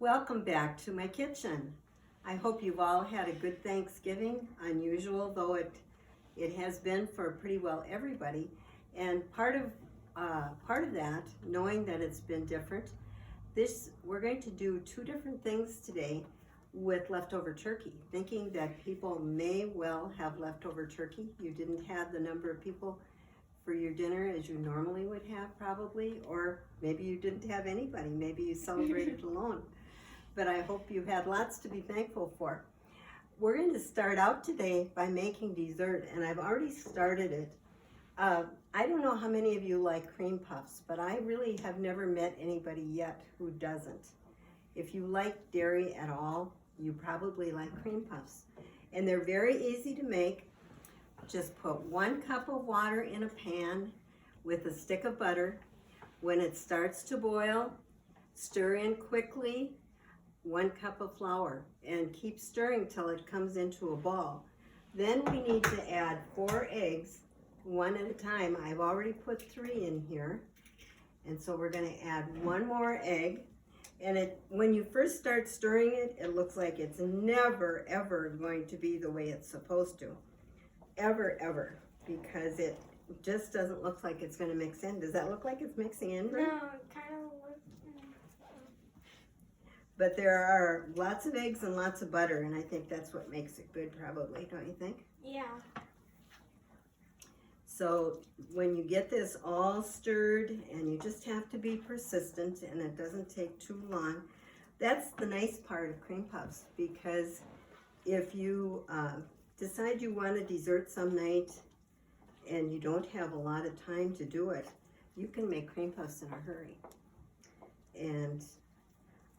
Welcome back to my kitchen. I hope you've all had a good Thanksgiving, unusual though it has been for pretty well everybody. And part of that, knowing that it's been different, we're going to do two different things today with leftover turkey, thinking that people may well have leftover turkey. You didn't have the number of people for your dinner as you normally would have probably, or maybe you didn't have anybody, maybe you celebrated alone. But I hope you had lots to be thankful for. We're going to start out today by making dessert, and I've already started it. I don't know how many of you like cream puffs, but I really have never met anybody yet who doesn't. If you like dairy at all, you probably like cream puffs. And they're very easy to make. Just put 1 cup of water in a pan with a stick of butter. When it starts to boil, stir in quickly 1 cup of flour and keep stirring till it comes into a ball. Then we need to add 4 eggs, 1 at a time. I've already put 3 in here. And so we're going to add 1 more egg. And when you first start stirring it, it looks like it's never, ever going to be the way it's supposed to. Ever, because it just doesn't look like it's going to mix in. Does that look like it's mixing in? No, it kind of looks. But there are lots of eggs and lots of butter, and I think that's what makes it good probably, don't you think? Yeah. So when you get this all stirred, and you just have to be persistent, and it doesn't take too long, that's the nice part of cream puffs, because if you decide you want a dessert some night and you don't have a lot of time to do it, you can make cream puffs in a hurry. And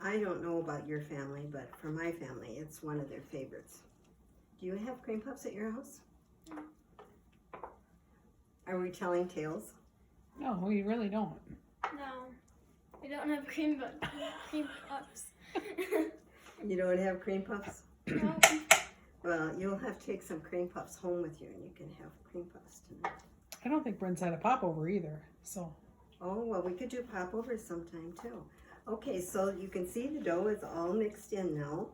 I don't know about your family, but for my family, it's one of their favorites. Do you have cream puffs at your house? No. Are we telling tales? No, we really don't. No, we don't have cream puffs. You don't have cream puffs? No. Well, you'll have to take some cream puffs home with you, and you can have cream puffs tonight. I don't think Brent's had a popover either, so. Oh, well, we could do popovers sometime, too. Okay, so you can see the dough is all mixed in now,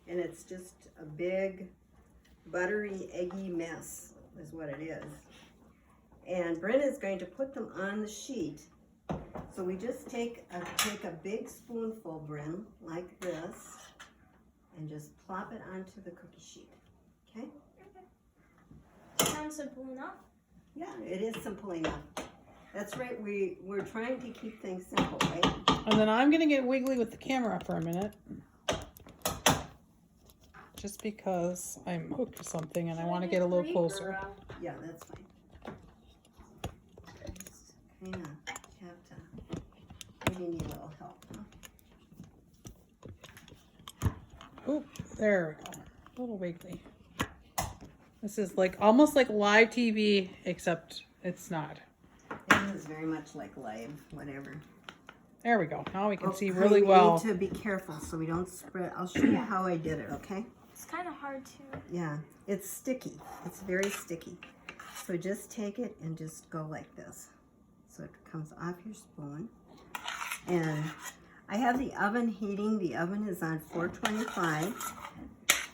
and it's just a big, buttery, eggy mess is what it is. And Brent is going to put them on the sheet. So we just take a big spoonful, Brent, like this, and just plop it onto the cookie sheet, okay? Sounds simple enough. Yeah, it is simple enough. That's right, we're trying to keep things simple, right? And then I'm gonna get wiggly with the camera for a minute. Just because I'm hooked to something and I want to get a little closer. Yeah, that's fine. Just kind of have to, maybe need a little help, huh? Oop, there we go. A little wiggly. This is like almost like live TV, except it's not. It is very much like live, whatever. There we go. Now we can see Okay, really we well. need to be careful so we don't spread. I'll show you how I did it, okay? It's kind of hard to. Yeah, it's sticky. It's very sticky. So just take it and just go like this. So it comes off your spoon. And I have the oven heating. The oven is on 425.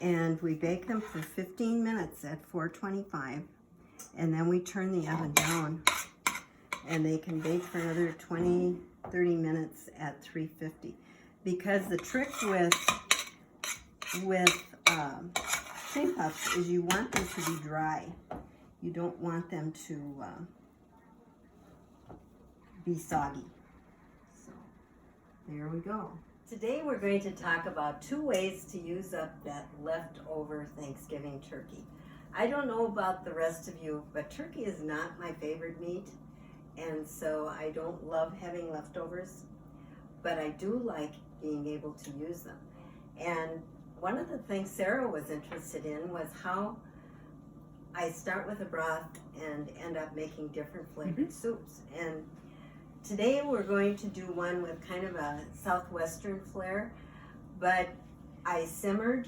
And we bake them for 15 minutes at 425. And then we turn the oven down. And they can bake for another 20, 30 minutes at 350. Because the trick with cream puffs is you want them to be dry. You don't want them to be soggy. So there we go. Today we're going to talk about 2 ways to use up that leftover Thanksgiving turkey. I don't know about the rest of you, but turkey is not my favorite meat, and so I don't love having leftovers, but I do like being able to use them. And one of the things Sarah was interested in was how I start with a broth and end up making different flavored soups. And today we're going to do one with kind of a southwestern flair, but I simmered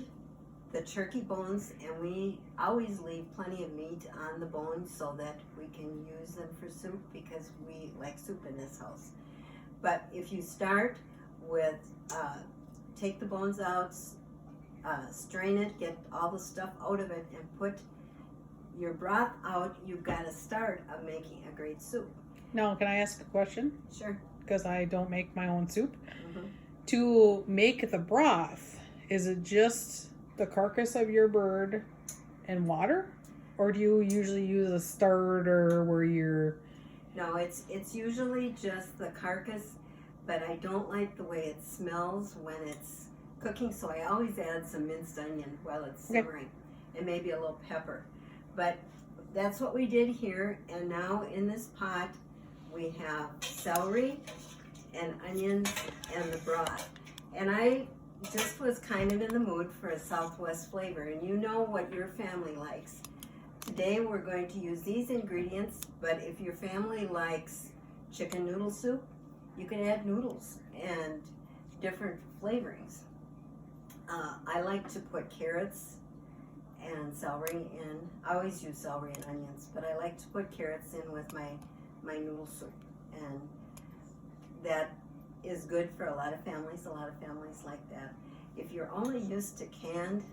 the turkey bones, and we always leave plenty of meat on the bones so that we can use them for soup because we like soup in this house. But if you start with take the bones out, strain it, get all the stuff out of it, and put your broth out, you've got a start of making a great soup. Now, can I ask a question? Sure. Because I don't make my own soup. Mhm. To make the broth, is it just the carcass of your bird and water? Or do you usually use a starter where you're... No, it's usually just the carcass, but I don't like the way it smells when it's cooking, so I always add some minced onion while it's Okay. simmering, and maybe a little pepper. But that's what we did here, and now in this pot we have celery and onions and the broth. And I just was kind of in the mood for a Southwest flavor, and you know what your family likes. Today we're going to use these ingredients, but if your family likes chicken noodle soup, you can add noodles and different flavorings. I like to put carrots and celery in. I always use celery and onions, but I like to put carrots in with my noodle soup, and that is good for a lot of families. A lot of families like that. If you're only used to canned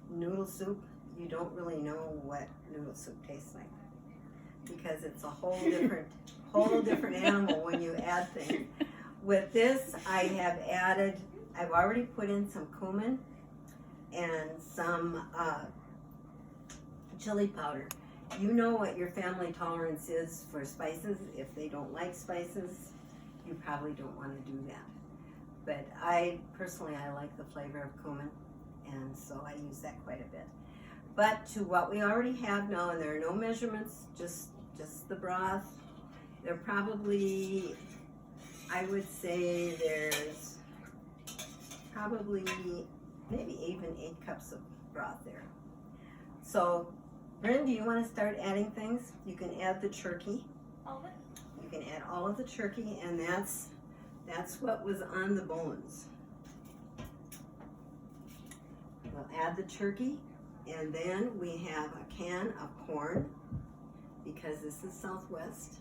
noodle soup, you don't really know what noodle soup tastes like, because it's a whole different animal when you add things. With this, I've already put in some cumin and some chili powder. You know what your family tolerance is for spices. If they don't like spices, you probably don't want to do that. But I like the flavor of cumin, and so I use that quite a bit. But to what we already have now, and there are no measurements, just the broth. There probably, I would say there's probably maybe even 8 cups of broth there. So, Bryn, do you want to start adding things? You can add the turkey. All of it? You can add all of the turkey, and that's what was on the bones. We'll add the turkey, and then we have a can of corn, because this is Southwest.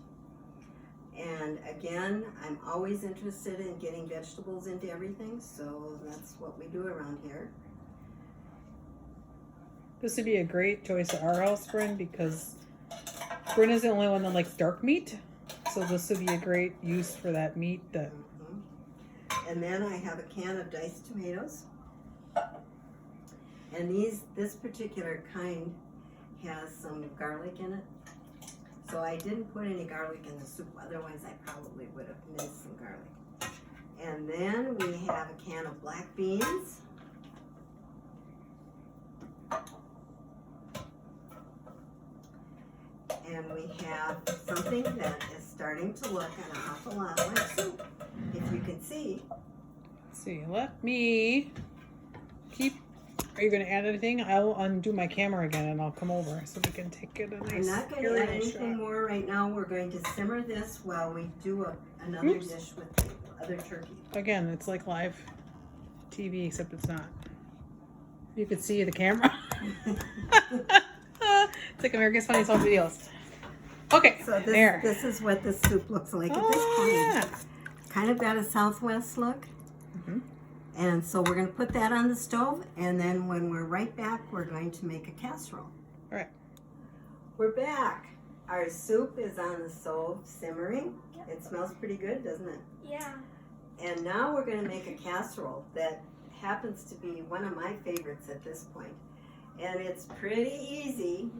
And again, I'm always interested in getting vegetables into everything, so that's what we do around here. This would be a great choice at our house, Bryn, because Bryn is the only one that likes dark meat. So this would be a great use for that meat. And then I have a can of diced tomatoes. And this particular kind has some garlic in it. So I didn't put any garlic in the soup, otherwise I probably would have minced some garlic. And then we have a can of black beans. And we have something that is starting to look an awful lot like soup, if you can see. Let's see, let me keep... Are you going to add anything? I'll undo my camera again and I'll come over so we can take it a nice... I'm not going to add anything more right now. We're going to simmer this while we do another dish with the other turkey. Again, it's like live TV, except it's not. You could see the camera. It's like America's Funniest Home Videos. Okay, So there. this is what this soup looks like at this Oh, point. yeah. Kind of got a Southwest look. Mhm. And so we're going to put that on the stove, and then when we're right back, we're going to make a casserole. All right. We're back. Our soup is on the stove simmering. Yep. It smells pretty good, doesn't it? Yeah. And now we're going to make a casserole that happens to be one of my favorites at this point. And it's pretty easy.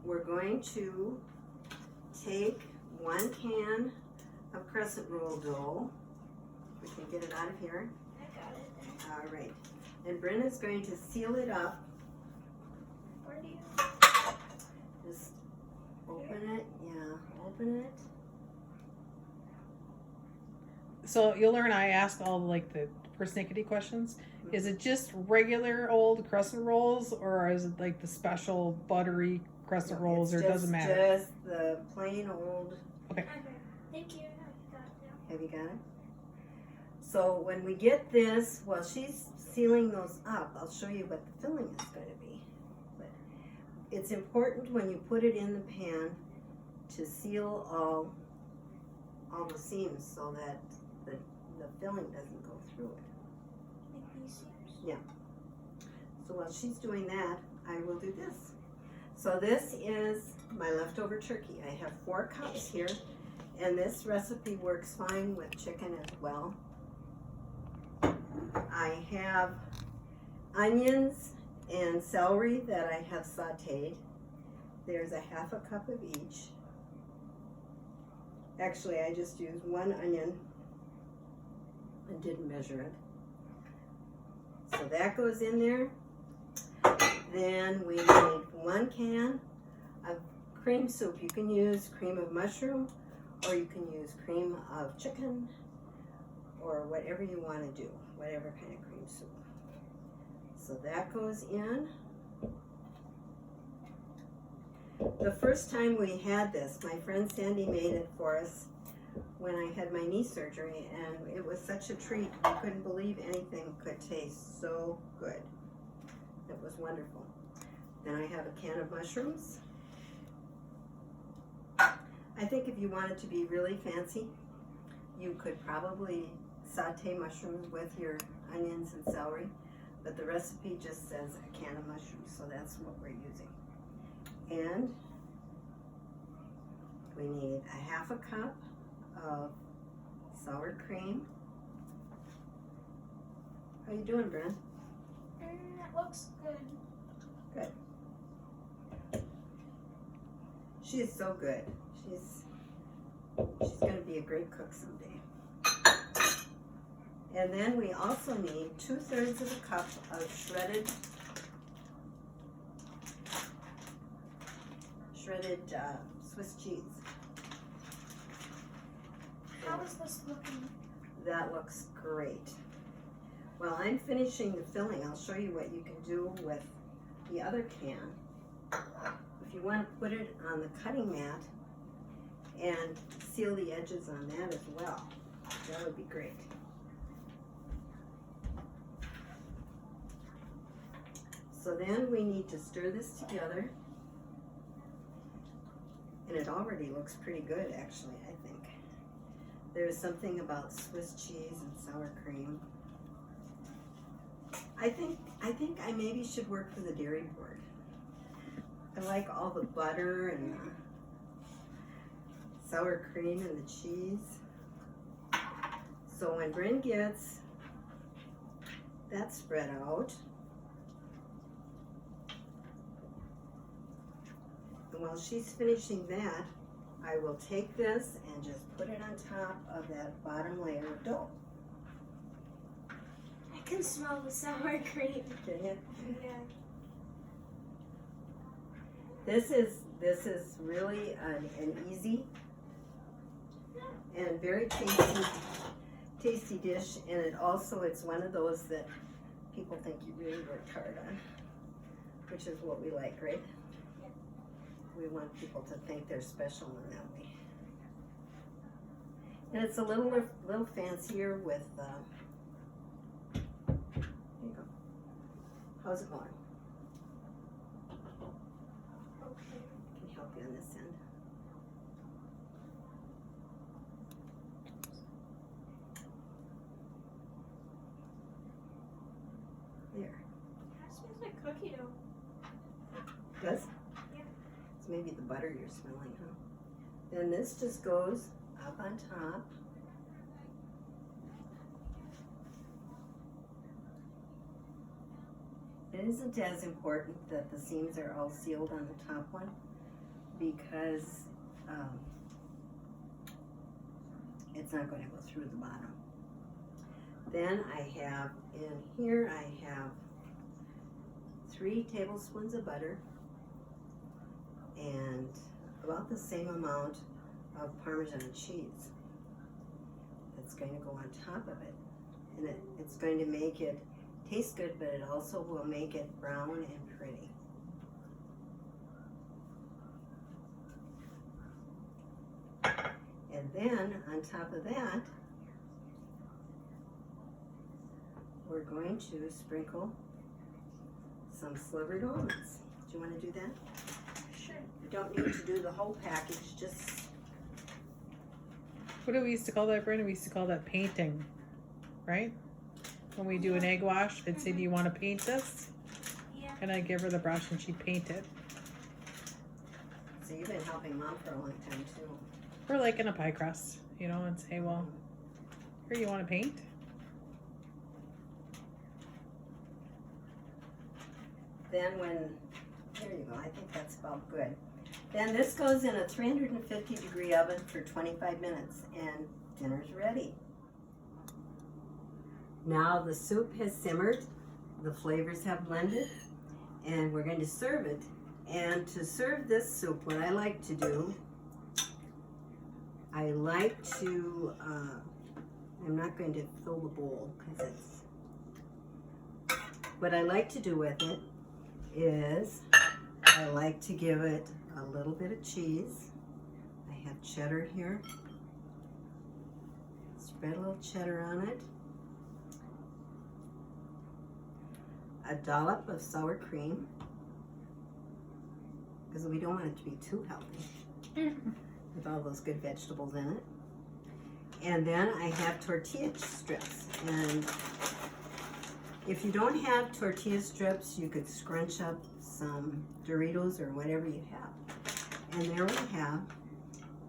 We're going to take 1 can of crescent roll dough. We can get it out of here. I got it. All right. And Bryn is going to seal it up. Where do you? Just open it. Yeah, open it. So you'll learn I ask all like the persnickety questions. Is it just regular old crescent rolls, or is it like the special buttery crescent rolls, or it doesn't matter? Just the plain old. Okay. Thank you. I got it now. Have you got it? So when we get this, while she's sealing those up, I'll show you what the filling is going to be. But it's important when you put it in the pan to seal all the seams so that the filling doesn't go through it. seams. So while she's doing that, I will do this. So this is my leftover turkey. I have 4 cups here, and this recipe works fine with chicken as well. I have onions and celery that I have sauteed. There's a 1/2 cup of each. Actually, I just used 1 onion and didn't measure it. So that goes in there. Then we need 1 can of cream soup. You can use cream of mushroom, or you can use cream of chicken, or whatever you want to do, whatever kind of cream soup. So that goes in. The first time we had this, my friend Sandy made it for us when I had my knee surgery, and it was such a treat. We couldn't believe anything could taste so good. It was wonderful. Then I have a can of mushrooms. I think if you wanted to be really fancy, you could probably saute mushrooms with your onions and celery, but the recipe just says a can of mushrooms, so that's what we're using. And we need a 1/2 cup of sour cream. How you doing, Bren? It looks good. She is so good. She's gonna be a great cook someday. And then we also need 2/3 of a cup of shredded Swiss cheese. How is this looking? That looks great. While I'm finishing the filling, I'll show you what you can do with the other can. If you want to put it on the cutting mat and seal the edges on that as well, that would be great. So then we need to stir this together. And it already looks pretty good, actually, I think. There's something about Swiss cheese and sour cream. I think I maybe should work for the dairy board. I like all the butter and the sour cream and the cheese. So when Bryn gets that spread out, and while she's finishing that, I will take this and just put it on top of that bottom layer of dough. I can smell the sour cream. Can you? Yeah. This is really an easy and very tasty dish, and it's one of those that people think you really worked hard on, which is what we like, right? We want people to think they're special in that way. And it's a little fancier with, here you go. How's it going? Okay. Can help you on this end. There. That smells like cookie dough. Does? Yeah. It's maybe the butter you're smelling, huh? Then this just goes up on top. It isn't as important that the seams are all sealed on the top one, because it's not going to go through the bottom. Then I have, in here I have 3 tablespoons of butter and about the same amount of Parmesan cheese that's going to go on top of it. And it's going to make it taste good, but it also will make it brown and pretty. And then on top of that, we're going to sprinkle some slivered almonds. Do you want to do that? Sure. You don't need to do the whole package, just, What do we used to call that, Brenda? We used to call that painting, right? when we do an egg wash, I'd say, do you want to paint this? Yeah. And I'd give her the brush and she'd paint it. So you've been helping Mom for a long time too. Or like in a pie crust, you know, and say, well, here, you want to paint? Then there you go, I think that's about good. Then this goes in a 350 degree oven for 25 minutes and dinner's ready. Now the soup has simmered, the flavors have blended, and we're going to serve it. And to serve this soup, what I like to do, I like to, I'm not going to fill the bowl because it's, what I like to do with it is I like to give it a little bit of cheese. I have cheddar here. Spread a little cheddar on it. A dollop of sour cream, because we don't want it to be too healthy with all those good vegetables in it. And then I have tortilla strips, and if you don't have tortilla strips, you could scrunch up some Doritos or whatever you have. And there we have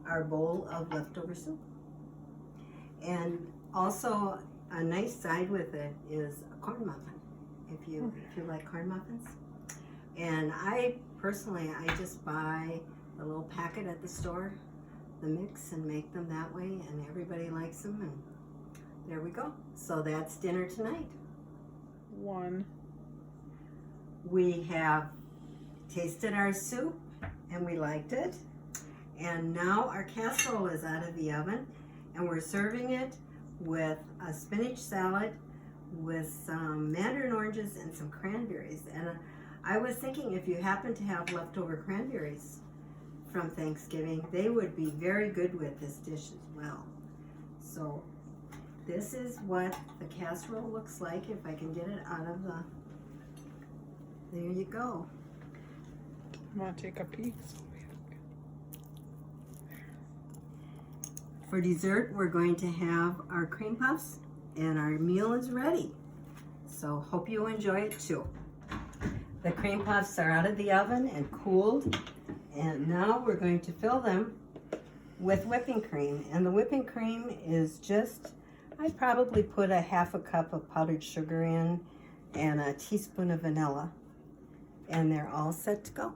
our bowl of leftover soup. And also a nice side with it is a corn muffin, if you like corn muffins. And I personally, I just buy a little packet at the store, the mix, and make them that way, and everybody likes them, and there we go. So that's dinner tonight. One. We have tasted our soup and we liked it, and now our casserole is out of the oven, and we're serving it with a spinach salad with some mandarin oranges and some cranberries. And I was thinking, if you happen to have leftover cranberries from Thanksgiving, they would be very good with this dish as well. So this is what the casserole looks like, if I can get it out of the, there you go. I'm gonna take a piece. For dessert, we're going to have our cream puffs, and our meal is ready. So hope you enjoy it too. The cream puffs are out of the oven and cooled, and now we're going to fill them with whipping cream. And the whipping cream is just, I'd probably put a half a cup of powdered sugar in and a teaspoon of vanilla, and they're all set to go.